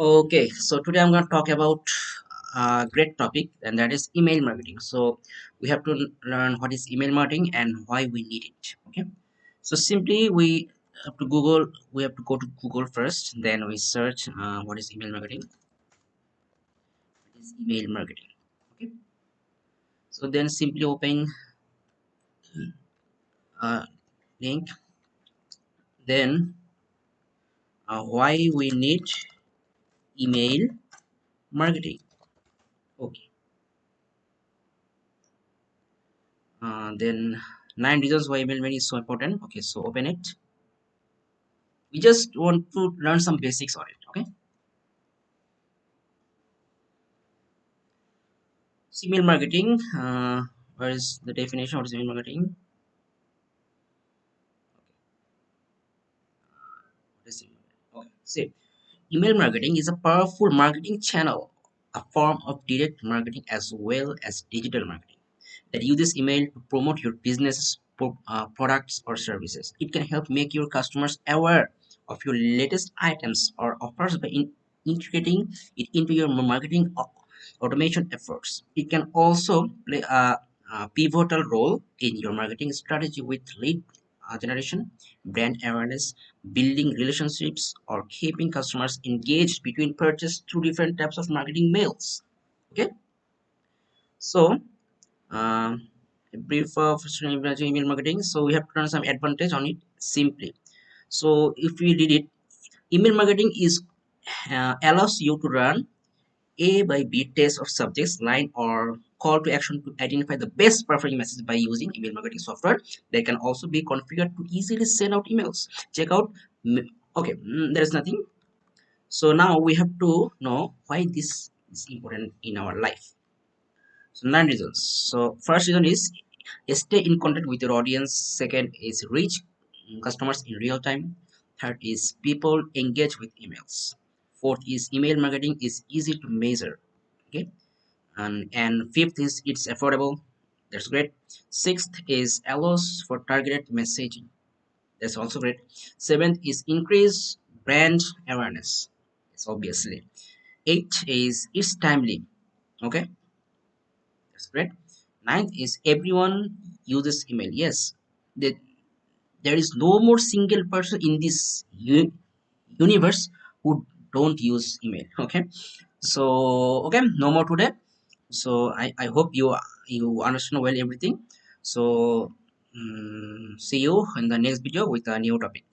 Okay, so today I'm going to talk about a great topic, and that is email marketing. So we have to learn what is email marketing and why we need it. Okay, so simply we have to Google. We have to go to Google first, then we search what is email marketing. What is email marketing? Okay, so then simply open link. Then why we need email marketing. Okay, then 9 reasons why email marketing is so important. Okay, so open it. We just want to learn some basics on it. Okay, so email marketing, where is the definition of email marketing? What is email marketing? Okay, see, email marketing is a powerful marketing channel, a form of direct marketing as well as digital marketing that uses email to promote your business products or services. It can help make your customers aware of your latest items or offers by integrating it into your marketing automation efforts. It can also play a pivotal role in your marketing strategy with lead generation, brand awareness, building relationships, or keeping customers engaged between purchase through different types of marketing mails. Okay, so a brief of email marketing. So we have to learn some advantage on it simply. So if we did it, email marketing is allows you to run A by B test of subjects, line, or call to action to identify the best performing message by using email marketing software. They can also be configured to easily send out emails. Check out. Okay, there is nothing. So now we have to know why this is important in our life. So 9 reasons. So first reason is stay in contact with your audience. Second is reach customers in real time. Third is people engage with emails. Fourth is email marketing is easy to measure. Okay, and fifth is it's affordable. That's great. Sixth is allows for targeted messaging. That's also great. Seventh is increase brand awareness. It's obviously. Eighth is it's timely. Okay, that's great. Ninth is everyone uses email. Yes, the, there is no more single person in this universe who don't use email. Okay, so okay, no more today. So I hope you understand well everything. So see you in the next video with a new topic.